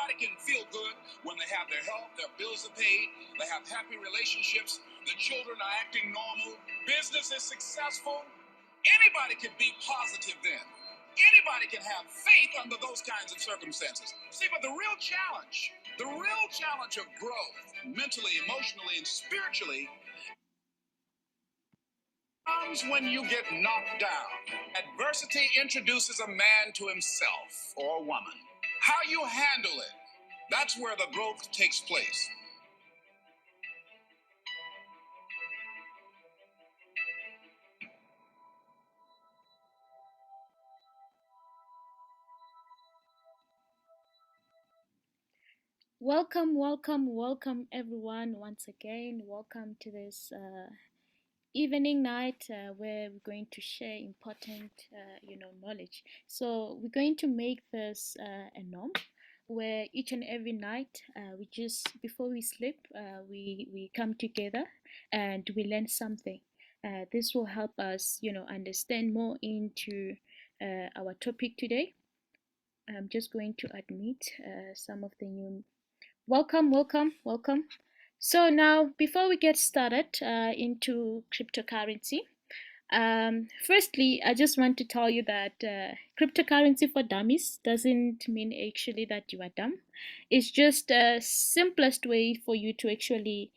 Everybody can feel good when they have their health, their bills are paid, they have happy relationships, the children are acting normal, business is successful. Anybody can be positive then. Anybody can have faith under those kinds of circumstances. See, but the real challenge of growth, mentally, emotionally, and spiritually, comes when you get knocked down. Adversity introduces a man to himself or a woman. How you handle it, that's where the growth takes place. Welcome everyone once again. Welcome to this evening night where we're going to share important knowledge. So we're going to make this a norm where each and every night we just before we sleep we come together and we learn something. This will help us understand more into our topic today. I'm just going to admit some of the new. Welcome. So now, before we get started into cryptocurrency, firstly, I just want to tell you that cryptocurrency for dummies doesn't mean actually that you are dumb. It's just the simplest way for you to actually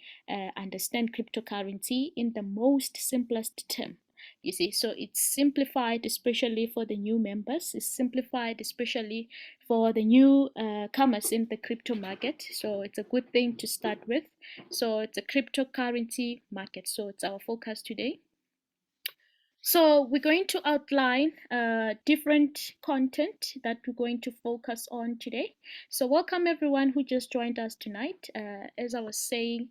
understand cryptocurrency in the most simplest term. You see, so it's simplified, especially for the new members. It's simplified, especially for the new comers in the crypto market. So it's a good thing to start with. So it's a cryptocurrency market. So it's our focus today. So we're going to outline different content that we're going to focus on today. So welcome everyone who just joined us tonight. As I was saying,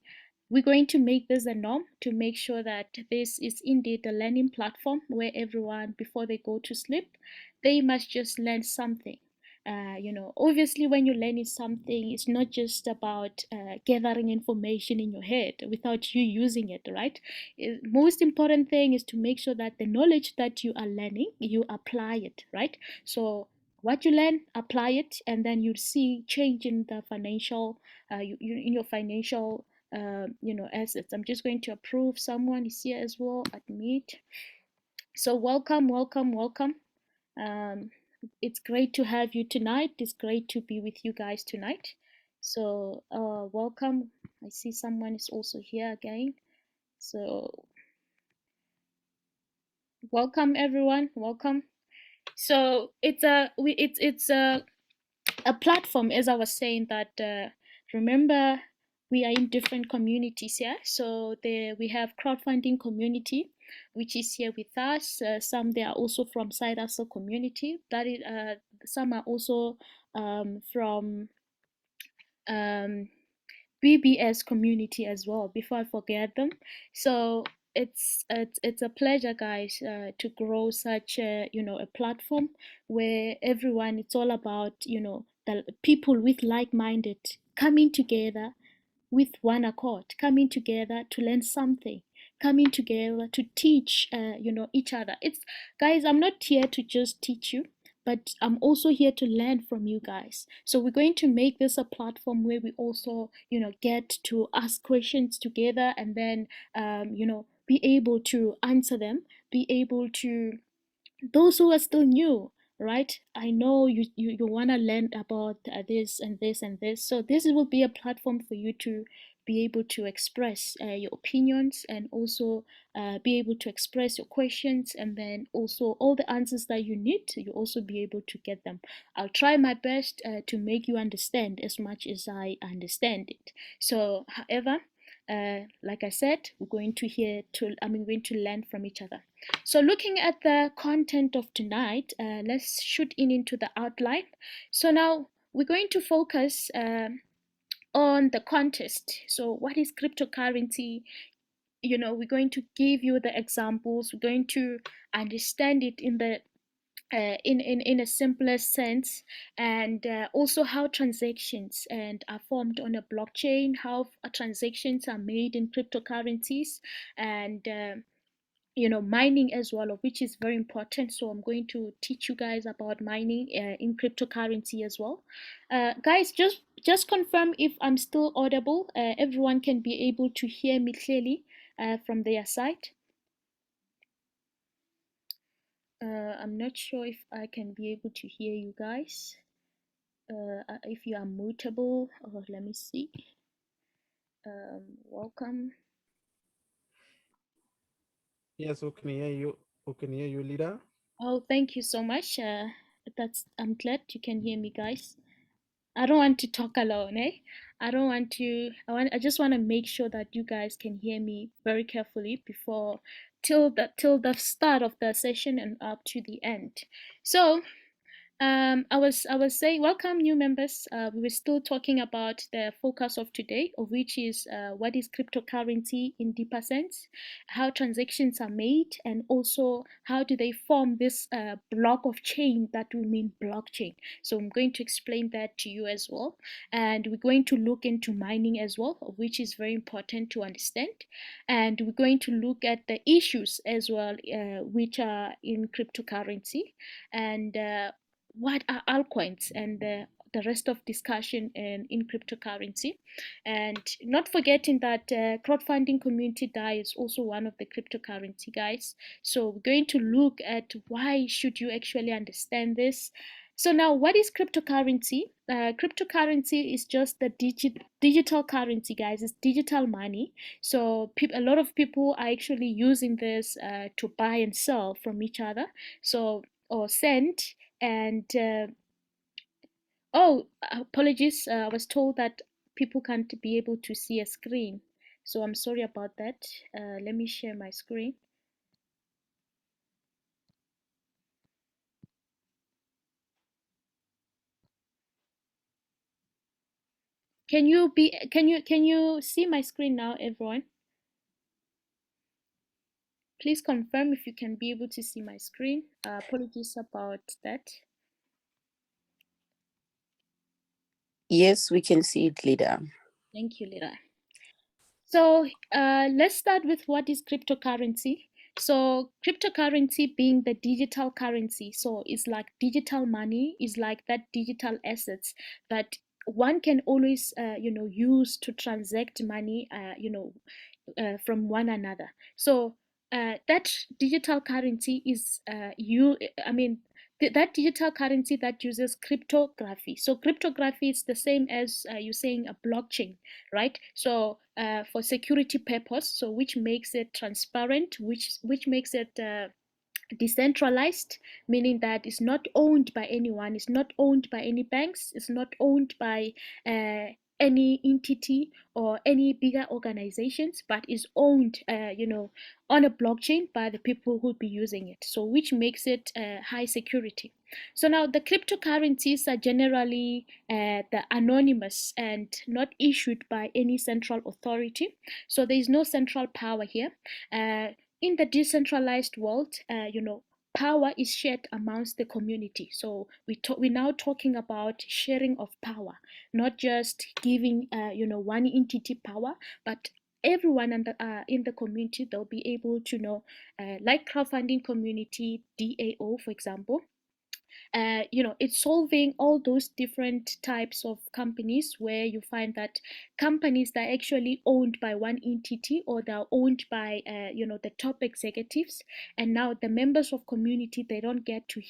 we're going to make this a norm to make sure that this is indeed a learning platform where everyone, before they go to sleep, they must just learn something. Obviously, when you're learning something, it's not just about gathering information in your head without you using it, right? Most important thing is to make sure that the knowledge that you are learning, you apply it, right? So what you learn, apply it, and then you see change in the financial, in your financial, assets. I'm just going to approve someone is here as well. Admit. So welcome. It's great to have you tonight. It's great to be with you guys tonight. So welcome. I see someone is also here again. So welcome everyone. Welcome. So it's a platform, as I was saying, that remember we are in different communities here. So there we have crowdfunding community, which is here with us. Some they are also from side hustle community. That is, some are also from BBS community as well. Before I forget them, so it's a pleasure, guys, to grow such a a platform where everyone. It's all about the people with like-minded coming together with one accord, coming together to learn something, coming together to teach each other. It's guys, I'm not here to just teach you, but I'm also here to learn from you guys. So we're going to make this a platform where we also get to ask questions together, and then be able to answer them, be able to those who are still new, right? I know you want to learn about this and this and this. So this will be a platform for you to be able to express your opinions, and also be able to express your questions, and then also all the answers that you need, you also be able to get them. I'll try my best to make you understand as much as I understand it. So however, like I said, we're going to learn from each other. So looking at the content of tonight, let's shoot into the outline. So now we're going to focus on the contest. So what is cryptocurrency? We're going to give you the examples. We're going to understand it in the in a simpler sense, and also how transactions are formed on a blockchain, how transactions are made in cryptocurrencies, and mining as well, of which is very important. So I'm going to teach you guys about mining in cryptocurrency as well. Guys, just just confirm if I'm still audible. Everyone can be able to hear me clearly from their side. I'm not sure if I can be able to hear you guys. If you are mutable, let me see. Welcome. Yes, we can hear you. We can hear you, leader. Oh, thank you so much. I'm glad you can hear me, guys. I don't want to talk alone, eh? I don't want to. I just want to make sure that you guys can hear me very carefully before till the start of the session and up to the end. So I was saying, welcome new members. We were still talking about the focus of today, of which is what is cryptocurrency in deeper sense, how transactions are made, and also how do they form this block of chain that we mean blockchain. So I'm going to explain that to you as well, and we're going to look into mining as well, of which is very important to understand, and we're going to look at the issues as well, which are in cryptocurrency, and what are altcoins and the rest of discussion in cryptocurrency, and not forgetting that crowdfunding community DAI is also one of the cryptocurrency guys. So we're going to look at why should you actually understand this. So now, what is cryptocurrency? Cryptocurrency is just the digital currency, guys. It's digital money. So a lot of people are actually using this to buy and sell from each other. So or send and oh, apologies. I was told that people can't be able to see a screen. So I'm sorry about that. Let me share my screen. Can you see my screen now, everyone? Please confirm if you can be able to see my screen. Apologies about that. Yes, we can see it, leader. Thank you, Lira. So let's start with what is cryptocurrency. So cryptocurrency being the digital currency, so it's like digital money, is like that digital assets that one can always use to transact money from one another. So that digital currency is that digital currency that uses cryptography. So cryptography is the same as you saying a blockchain, right? So for security purpose, so which makes it transparent, which makes it decentralized, meaning that it's not owned by anyone, it's not owned by any banks, it's not owned by any entity or any bigger organizations, but is owned on a blockchain by the people who'll be using it, so which makes it high security. So now the cryptocurrencies are generally the anonymous and not issued by any central authority, so there is no central power here. In the decentralized world, power is shared amongst the community. So we're now talking about sharing of power, not just giving one entity power, but everyone in the community, they'll be able to know, like crowdfunding community DAO, for example. It's solving all those different types of companies where you find that companies that are actually owned by one entity, or they're owned by the top executives, and now the members of community, they don't get to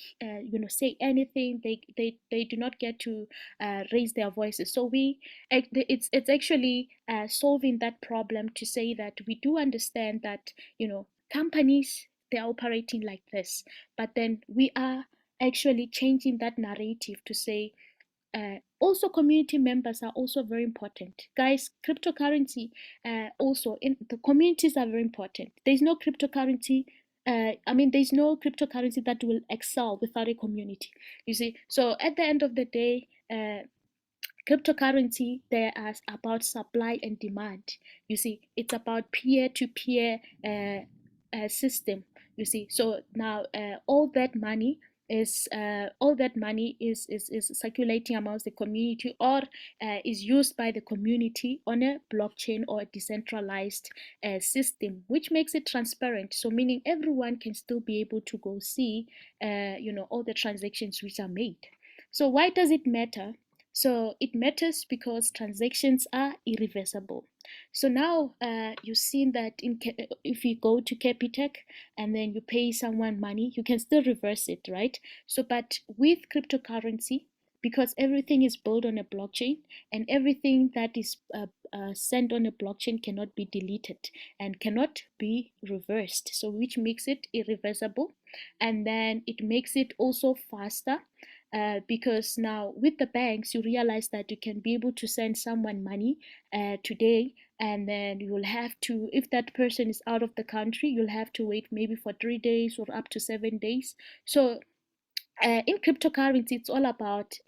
say anything. They do not get to raise their voices. So it's actually solving that problem, to say that we do understand that companies, they're operating like this, but then we are actually changing that narrative to say also community members are also very important, guys. Cryptocurrency, also in the communities are very important. There's no cryptocurrency, there's no cryptocurrency that will excel without a community, you see. So at the end of the day, cryptocurrency, there is about supply and demand. You see, it's about peer-to-peer system. You see, so now all that money is circulating amongst the community, or is used by the community on a blockchain or a decentralized system, which makes it transparent. So meaning everyone can still be able to go see all the transactions which are made. So why does it matter? So it matters because transactions are irreversible. So now you've seen that if you go to Capitec and then you pay someone money, you can still reverse it, right? So, but with cryptocurrency, because everything is built on a blockchain and everything that is sent on a blockchain cannot be deleted and cannot be reversed. So, which makes it irreversible, and then it makes it also faster. Because now with the banks you realize that you can be able to send someone money today, and then you'll have to, if that person is out of the country, you'll have to wait maybe for 3 days or up to 7 days. So in cryptocurrency, it's all about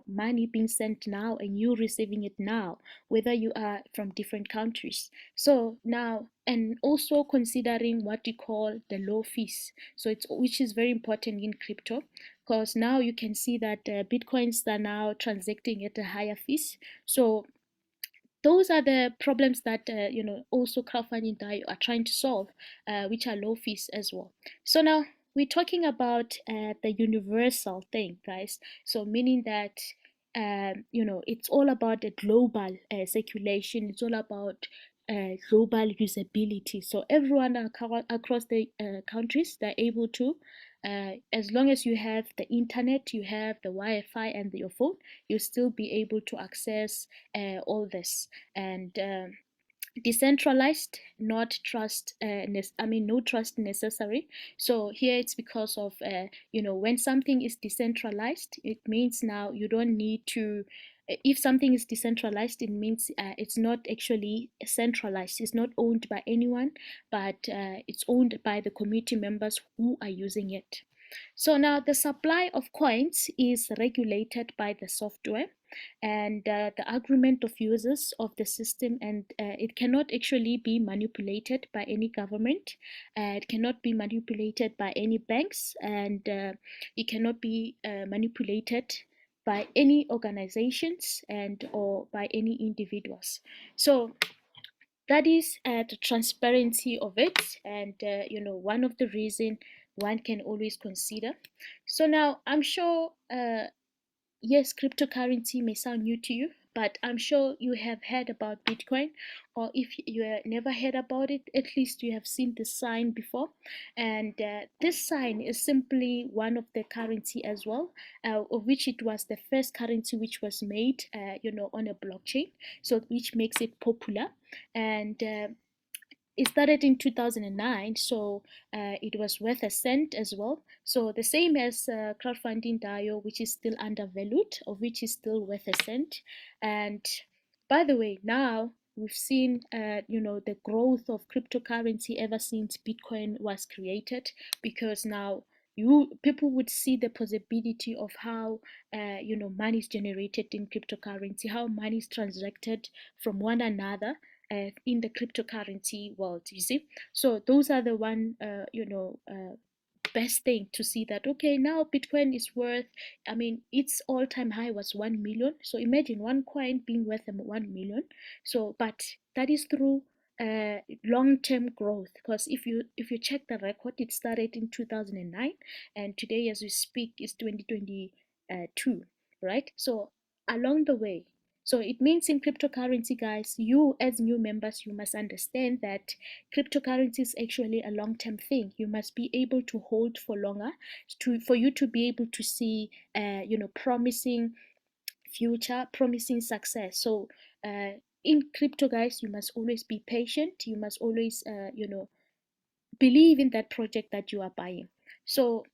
money being sent now and you receiving it now, whether you are from different countries. So now, and also considering what you call the low fees, so it's, which is very important in crypto, because now you can see that bitcoins are now transacting at a higher fees. So those are the problems that also crowdfunding DAO are trying to solve, which are low fees as well. So now we're talking about the universal thing, guys. So meaning that it's all about the global circulation. It's all about global usability. So everyone across the countries, they're able to, as long as you have the internet, you have the Wi-Fi and your phone, you'll still be able to access all this. And decentralized, not trust no trust necessary. So here it's because of when something is decentralized, it means now you don't need to, if something is decentralized, it means it's not actually centralized, it's not owned by anyone, but it's owned by the community members who are using it. So now the supply of coins is regulated by the software and the agreement of users of the system, and it cannot actually be manipulated by any government. It cannot be manipulated by any banks, and it cannot be manipulated by any organizations and or by any individuals. So that is the transparency of it, and one of the reason one can always consider. So now I'm sure yes, cryptocurrency may sound new to you, but I'm sure you have heard about Bitcoin, or if you have never heard about it, at least you have seen the sign before. And this sign is simply one of the currency as well, of which it was the first currency which was made, on a blockchain, so which makes it popular. And it started in 2009, so it was worth a cent as well. So the same as crowdfunding DAO, which is still undervalued, of which is still worth a cent. And by the way, now we've seen the growth of cryptocurrency ever since Bitcoin was created, because now people would see the possibility of how money is generated in cryptocurrency, how money is transacted from one another in the cryptocurrency world, you see. So those are the one best thing to see that, okay, now Bitcoin is worth, I mean, its all-time high was 1 million. So imagine one coin being worth 1 million. So but that is through long-term growth, because if you check the record, it started in 2009 and today as we speak is 2022, right? So along the way, so it means in cryptocurrency, guys, you as new members, you must understand that cryptocurrency is actually a long-term thing. You must be able to hold for longer for you to be able to see, promising future, promising success. So in crypto, guys, you must always be patient. You must always, believe in that project that you are buying. So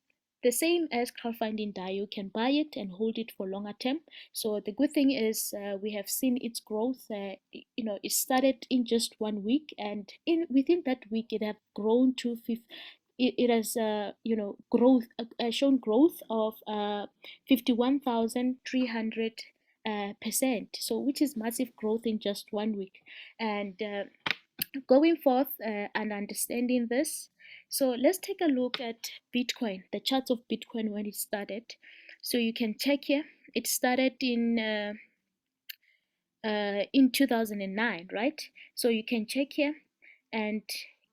the same as crowdfunding DAO, you can buy it and hold it for longer term. So the good thing is we have seen its growth. It started in just 1 week, and within that week, it have grown to it has growth shown growth of 51,300 percent. So which is massive growth in just 1 week, and going forth and understanding this. So let's take a look at Bitcoin, the charts of Bitcoin when it started. So you can check here. It started in 2009, right? So you can check here, and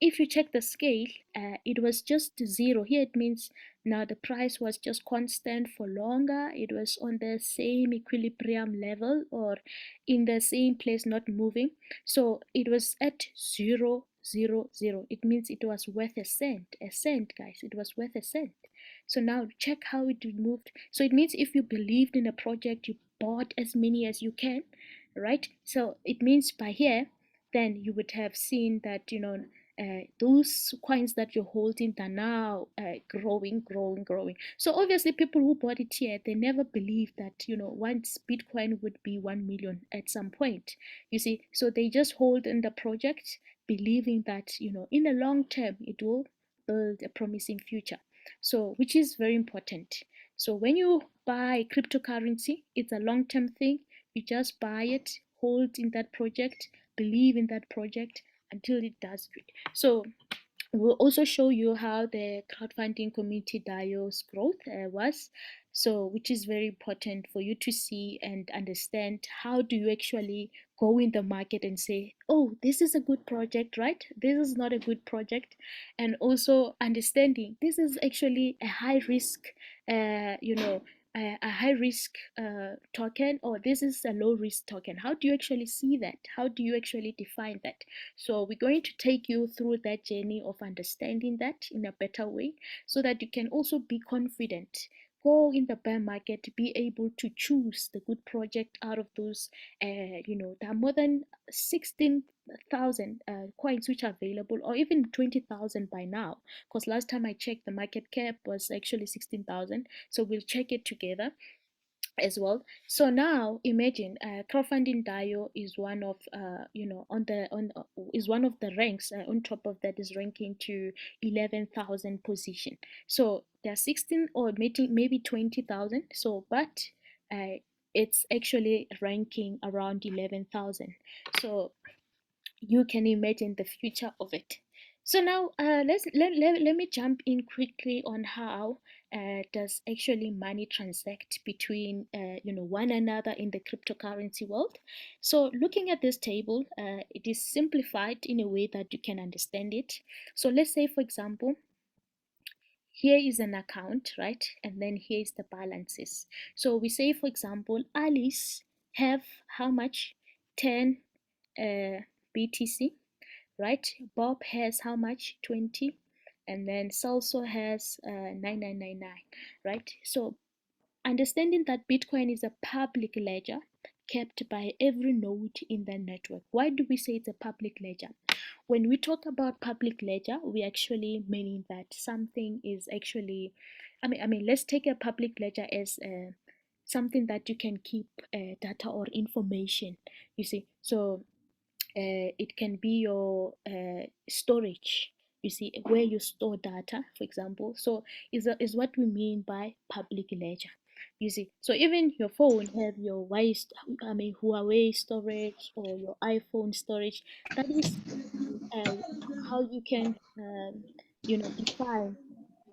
if you check the scale, it was just zero. Here it means now the price was just constant for longer. It was on the same equilibrium level or in the same place, not moving. So it was at 0, 0, 0. It means it was worth a cent. A cent, guys. It was worth a cent. So now check how it moved. So it means if you believed in a project, you bought as many as you can, right? So it means by here, then you would have seen that, those coins that you're holding are now growing, growing, growing. So obviously people who bought it here, they never believed that, once Bitcoin would be 1 million at some point, you see. So they just hold in the project, believing that, in the long term, it will build a promising future. So, which is very important. So when you buy cryptocurrency, it's a long-term thing. You just buy it, hold in that project, believe in that project until it does good. So we'll also show you how the crowdfunding community DAO's growth was. So which is very important for you to see and understand how do you actually go in the market and say, oh, this is a good project, right? This is not a good project. And also understanding this is actually a high risk, a high risk token, or this is a low risk token. How do you actually see that? How do you actually define that? So we're going to take you through that journey of understanding that in a better way so that you can also be confident. Go in the bear market, be able to choose the good project out of those. There are more than 16,000 coins which are available, or even 20,000 by now. Because last time I checked, the market cap was actually 16,000. So we'll check it together as well. So now imagine crowdfunding DAO is one of is one of the ranks. On top of that is ranking to 11,000 position. So there are 16 or maybe 20,000. So but it's actually ranking around 11,000. So you can imagine the future of it. So now let me jump in quickly on how does actually money transact between one another in the cryptocurrency world. So looking at this table, it is simplified in a way that you can understand it. So let's say, for example, here is an account, right? And then here is the balances. So we say, for example, Alice have how much? 10 BTC, right? Bob has how much? 20. And then Salso has 9999, right? So understanding that Bitcoin is a public ledger kept by every node in the network. Why do we say it's a public ledger? When we talk about public ledger, we actually meaning that something is actually, let's take a public ledger as something that you can keep data or information, you see. So it can be your storage, you see, where you store data, for example. So is what we mean by public ledger, you see. So even your phone have your Huawei storage or your iPhone storage. That is uh, how you can define.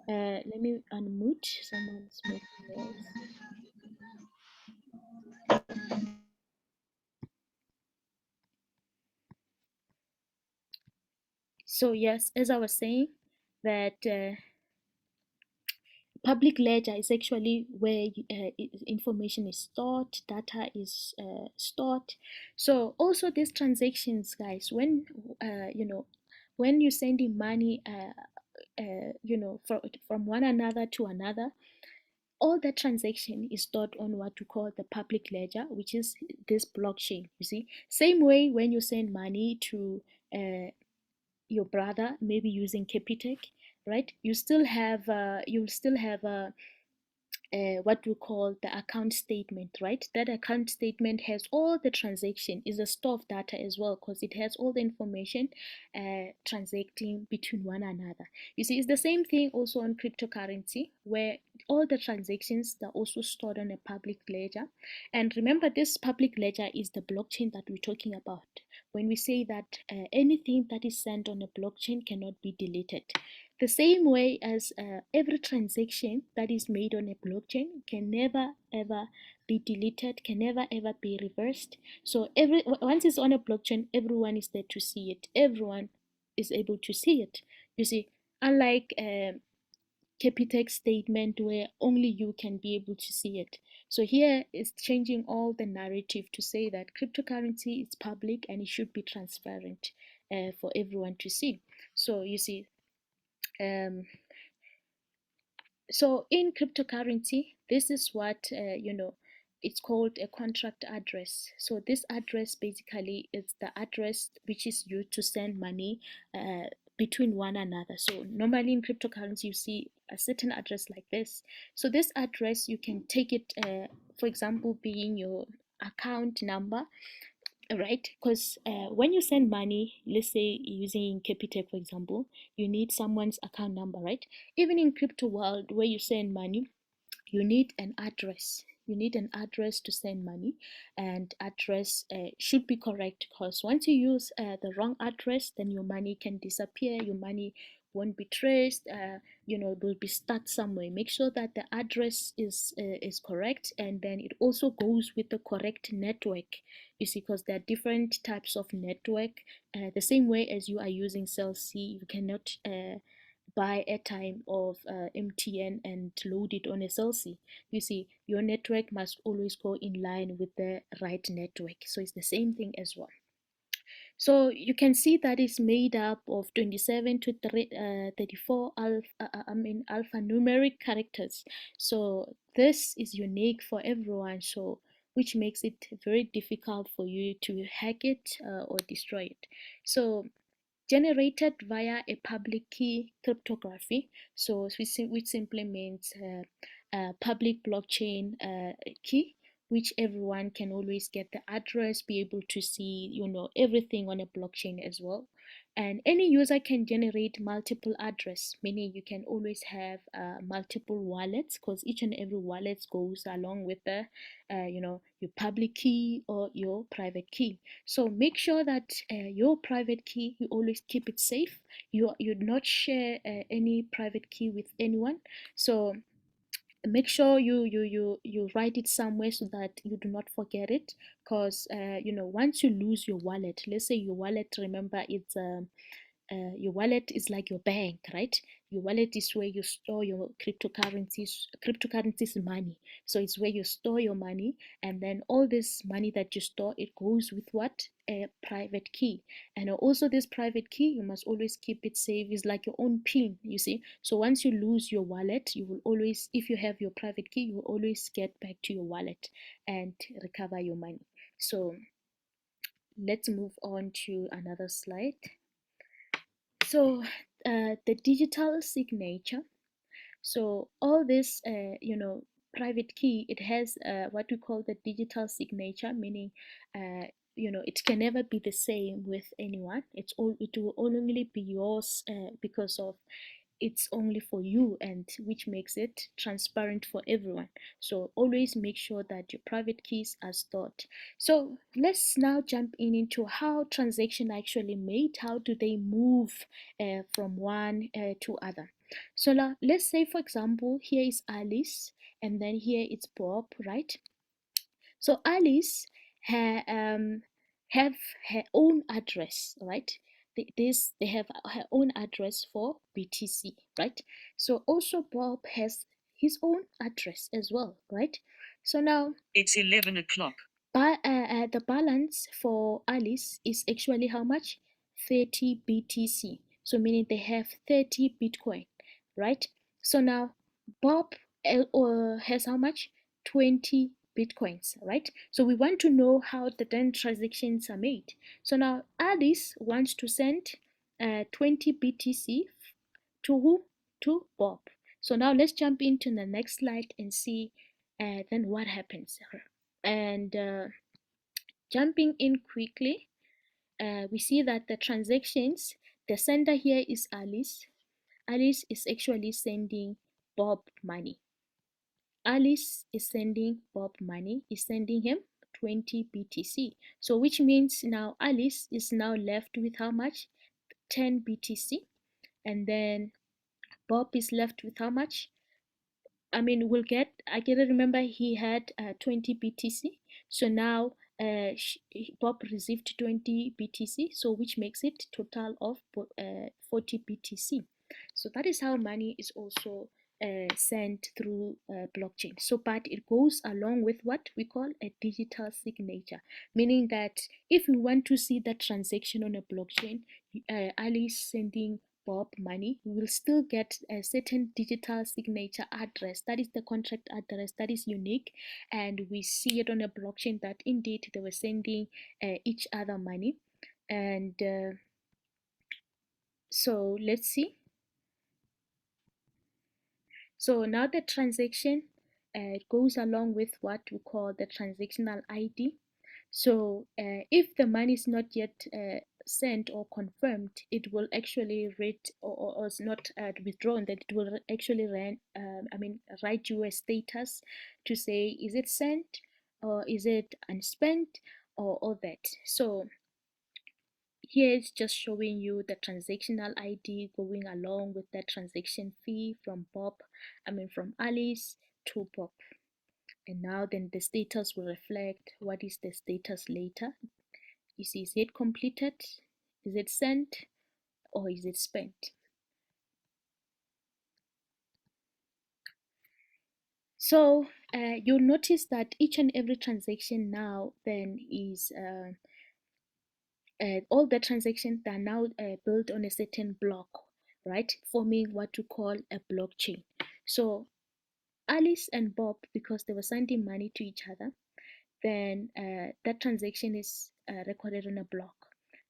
Let me unmute, someone's making noise. So yes, as I was saying, that public ledger is actually where information is stored, data is stored. So also these transactions, guys, when when you're sending money from one another to another, all that transaction is stored on what we call the public ledger, which is this blockchain, you see. Same way when you send money to your brother, maybe using Capitec, right? You'll still have a what we call the account statement, right? That account statement has all the transaction, is a store of data as well, because it has all the information transacting between one another. You see, it's the same thing also on cryptocurrency, where all the transactions are also stored on a public ledger. And remember, this public ledger is the blockchain that we're talking about when we say that anything that is sent on a blockchain cannot be deleted. The same way as every transaction that is made on a blockchain can never ever be deleted, can never ever be reversed. So once it's on a blockchain, everyone is there to see it. Everyone is able to see it. You see, unlike Capitex statement where only you can be able to see it. So here is changing all the narrative to say that cryptocurrency is public and it should be transparent for everyone to see. So you see, so in cryptocurrency, this is what it's called a contract address. So this address basically is the address which is used to send money between one another. So normally in cryptocurrency you see a certain address like this. So this address you can take it for example being your account number, right? Because when you send money, let's say using Capitec for example, you need someone's account number, right? Even in crypto world where you send money, you need an address. You need an address to send money, and address should be correct, because once you use the wrong address, then your money can disappear, your money won't be traced, it will be stuck somewhere. Make sure that the address is correct, and then it also goes with the correct network. You see, because there are different types of network. The same way as you are using cell C, you cannot buy airtime of MTN and load it on SLC. You see, your network must always go in line with the right network. So it's the same thing as well. So you can see that it's made up of 27 to 34 alphanumeric characters. So this is unique for everyone. So which makes it very difficult for you to hack it or destroy it. So generated via a public key cryptography, so which simply means a public blockchain key, which everyone can always get the address, be able to see everything on a blockchain as well. And any user can generate multiple address, meaning you can always have multiple wallets, because each and every wallet goes along with the your public key or your private key. So make sure that your private key, you always keep it safe. You not share any private key with anyone. So make sure you write it somewhere so that you do not forget it, because once you lose your wallet, let's say your wallet, remember it's your wallet is like your bank, right? Your wallet is where you store your cryptocurrencies money. So it's where you store your money, and then all this money that you store, it goes with what? A private key. And also this private key, you must always keep it safe. It's like your own pin, you see. So once you lose your wallet, you will always, if you have your private key, you will always get back to your wallet and recover your money. So let's move on to another slide. So the digital signature. So all this, private key, it has what we call the digital signature, meaning, it can never be the same with anyone. It will only be yours because of it's only for you, and which makes it transparent for everyone. So always make sure that your private keys are stored. So let's now jump into how transactions actually made. How do they move from one to other? So now let's say, for example, here is Alice, and then here it's Bob, right? So Alice have her own address, right? They have her own address for BTC, right? So also Bob has his own address as well, right? So now It's 11 o'clock. the balance for Alice is actually how much? 30 BTC. So meaning they have 30 Bitcoin, right? So now Bob has how much? 20 Bitcoins, right? So we want to know how the then transactions are made. So now Alice wants to send 20 BTC to who? To Bob. So now let's jump into the next slide and see then what happens. And jumping in quickly, we see that the transactions, the sender here is Alice. Alice is actually sending Bob money. Alice is sending Bob money, is sending him 20 BTC. So which means now Alice is now left with how much? 10 BTC. And then Bob is left with how much? I mean, I can remember he had 20 BTC. So now Bob received 20 BTC, so which makes it total of 40 BTC. So that is how money is also sent through blockchain. So, but it goes along with what we call a digital signature, meaning that if we want to see the transaction on a blockchain, Ali sending Bob money, we will still get a certain digital signature address. That is the contract address that is unique, and we see it on a blockchain that indeed they were sending each other money. And so let's see. So now the transaction goes along with what we call the transactional ID. So if the money is not yet sent or confirmed, it will actually read or is not withdrawn, that it will actually write you a status to say, is it sent or is it unspent or all that. So here it's just showing you the transactional ID going along with the transaction fee from from Alice to Bob. And now then the status will reflect what is the status later. You see, is it completed? Is it sent? Or is it spent? So you'll notice that each and every transaction now then is all the transactions that are now built on a certain block, right? Forming what we call a blockchain. So Alice and Bob, because they were sending money to each other, then that transaction is recorded on a block,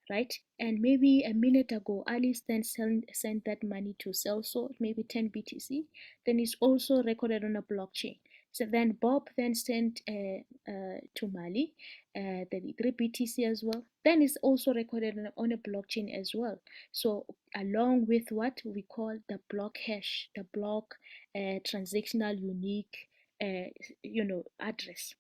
right? And maybe a minute ago, Alice then sent that money to Celso, maybe 10 BTC, then it's also recorded on a blockchain. So then Bob then sent to Mali the 3 BTC as well. Then it's also recorded on a blockchain as well. So along with what we call the block hash, the block transactional unique, address.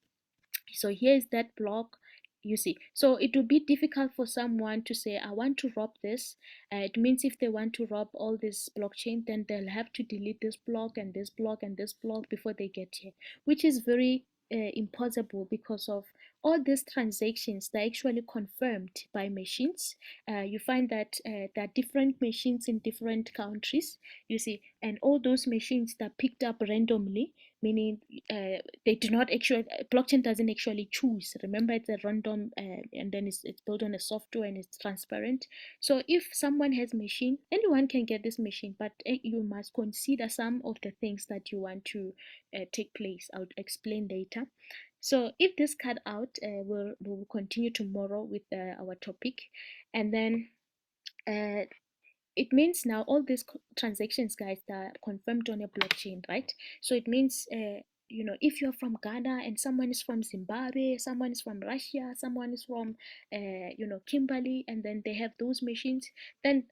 So here is that block, you see. So it will be difficult for someone to say, I want to rob this. It means if they want to rob all this blockchain, then they'll have to delete this block and this block and this block before they get here, which is very impossible, because of all these transactions that are actually confirmed by machines. You find that there are different machines in different countries, you see, and all those machines that are picked up randomly, meaning they do not actually, blockchain doesn't actually choose. Remember, it's a random and then it's built on a software and it's transparent. So if someone has machine, anyone can get this machine, but you must consider some of the things that you want to take place. I'll explain later. So if this cut out, we'll continue tomorrow with our topic. And then it means now all these transactions, guys, that are confirmed on a blockchain, right? So it means if you're from Ghana and someone is from Zimbabwe, someone is from Russia, someone is from Kimberley, and then they have those machines, then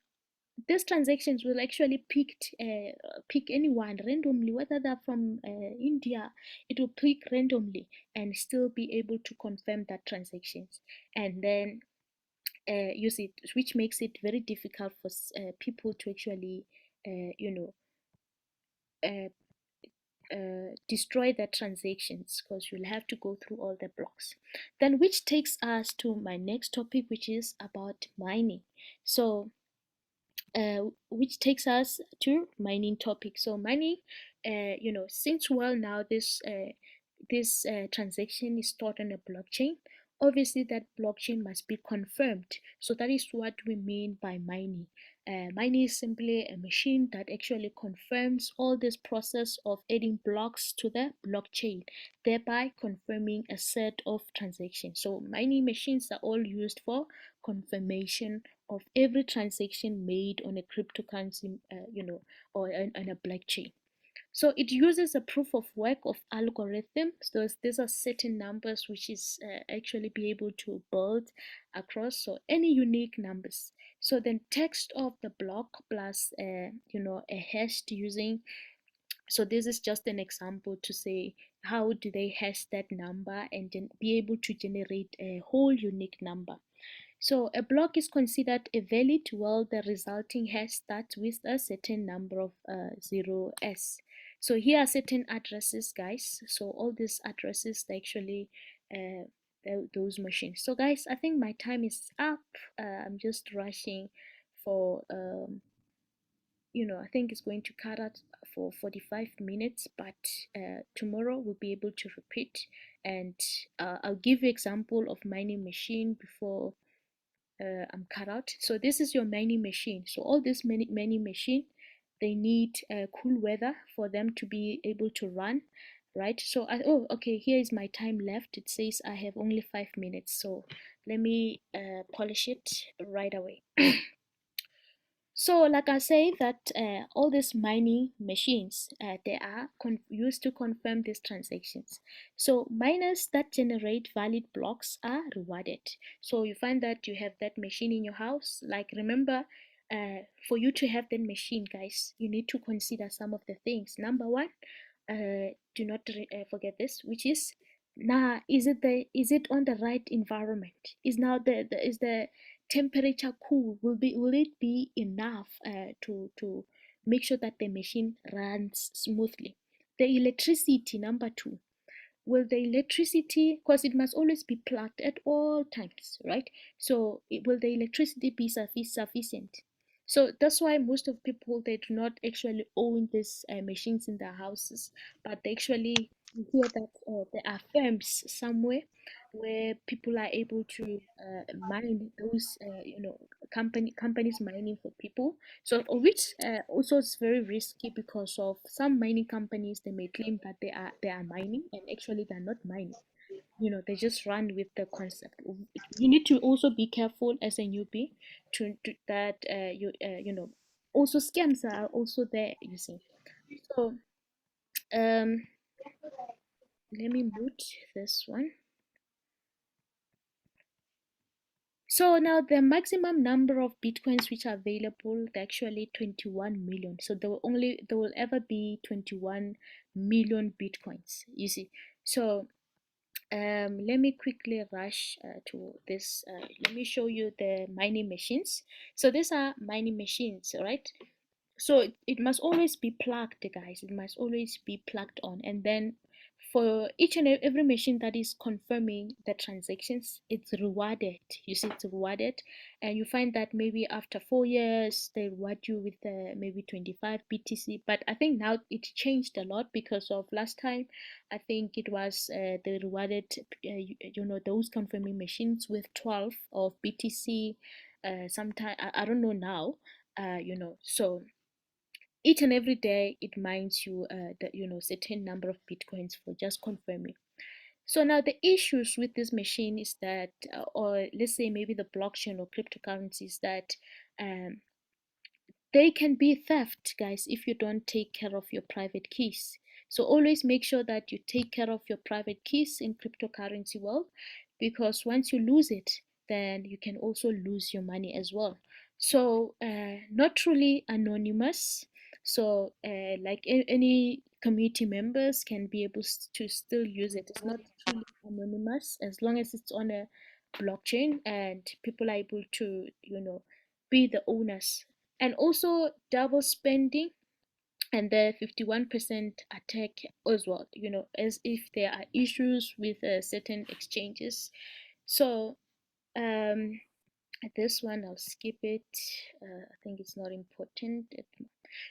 these transactions will actually pick anyone randomly, whether they're from India. It will pick randomly and still be able to confirm that transactions. And then you see, which makes it very difficult for people to actually uh, destroy the transactions, because you'll have to go through all the blocks. Then which takes us to my next topic, which is about mining. So which takes us to mining topic. So mining, since well now this transaction is stored on a blockchain, obviously that blockchain must be confirmed. So that is what we mean by mining. Mining is simply a machine that actually confirms all this process of adding blocks to the blockchain, thereby confirming a set of transactions. So mining machines are all used for confirmation of every transaction made on a cryptocurrency, or on a blockchain. So it uses a proof of work of algorithm. So these are certain numbers which is actually be able to build across, so any unique numbers. So then text of the block plus a hash using. So this is just an example to say how do they hash that number and then be able to generate a whole unique number. So a block is considered a valid while the resulting hash starts with a certain number of 0s. So here are certain addresses, guys. So all these addresses, they actually those machines. So guys, I think my time is up. I'm just rushing for I think it's going to cut out for 45 minutes, but tomorrow we'll be able to repeat, and I'll give you example of mining machine before I'm cut out. So this is your mining machine. So all this mining machine, they need cool weather for them to be able to run, right? So oh, okay, here is my time left. It says I have only 5 minutes, so let me polish it right away. So, like I say, that all these mining machines, they are used to confirm these transactions. So, miners that generate valid blocks are rewarded. So, you find that you have that machine in your house. Like, remember, for you to have that machine, guys, you need to consider some of the things. Number one, do not forget this, which is now is it on the right environment? Is now is the temperature cool? Will it be enough to make sure that the machine runs smoothly? The electricity, number two, will the electricity, because it must always be plugged at all times, right? So will the electricity be sufficient? So that's why most of people, they do not actually own these machines in their houses, but they actually, you hear that there are firms somewhere where people are able to mine those companies mining for people. So which also is very risky, because of some mining companies, they may claim that they are mining, and actually they're not mining. They just run with the concept. You need to also be careful as a newbie to that also scams are also there, you see. So let me mute this one. So now the maximum number of bitcoins which are available, they're actually 21 million. So there will ever be 21 million bitcoins, you see. So let me quickly rush to this. Let me show you the mining machines. So these are mining machines, right? So it must always be plugged, guys. It must always be plugged on, and then for each and every machine that is confirming the transactions, it's rewarded. You see, it's rewarded, and you find that maybe after 4 years they reward you with maybe 25 BTC. But I think now it changed a lot, because of last time I think it was they rewarded those confirming machines with 12 of BTC. Sometime I don't know now. So each and every day it mines you certain number of bitcoins for just confirming. So now the issues with this machine is that or let's say maybe the blockchain or cryptocurrencies, that um, they can be theft, guys, if you don't take care of your private keys. So always make sure that you take care of your private keys in cryptocurrency world, because once you lose it, then you can also lose your money as well. So not truly anonymous. So like any community members can be able to still use it. It's not truly anonymous, as long as it's on a blockchain and people are able to be the owners. And also double spending, and the 51% attack as well, as if there are issues with certain exchanges. So um this one I'll skip it. I think it's not important.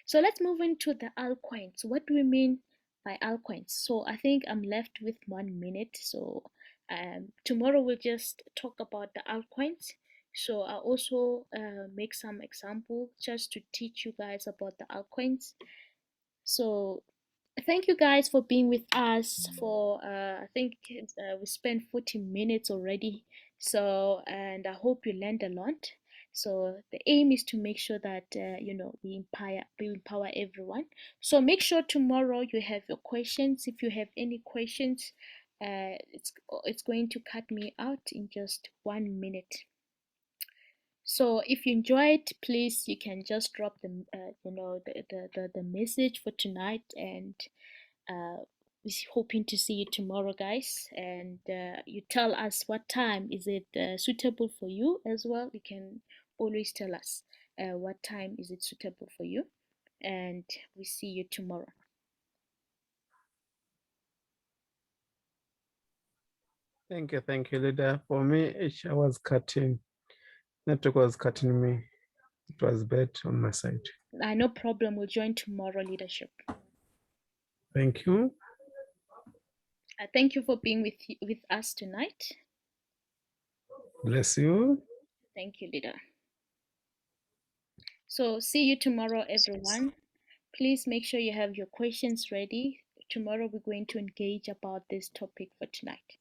So let's move into the altcoins. What do we mean by altcoins? So I think I'm left with 1 minute. So tomorrow we'll just talk about the altcoins. So I also make some example just to teach you guys about the altcoins. So thank you guys for being with us for I think we spent 40 minutes already. So and I hope you learned a lot. So the aim is to make sure that we empower everyone. So make sure tomorrow you have your questions. If you have any questions, it's going to cut me out in just 1 minute. So if you enjoyed, please, you can just drop the message for tonight, and we're hoping to see you tomorrow, guys. And you tell us what time is it suitable for you as well. You can always tell us what time is it suitable for you, and we see you tomorrow. Thank you, leader. For me, I was cutting. Network was cutting me. It was bad on my side. No problem. We'll join tomorrow, leadership. Thank you. Thank you for being with us tonight. Bless you. Thank you, leader. So see you tomorrow, everyone. Please make sure you have your questions ready. Tomorrow we're going to engage about this topic for tonight.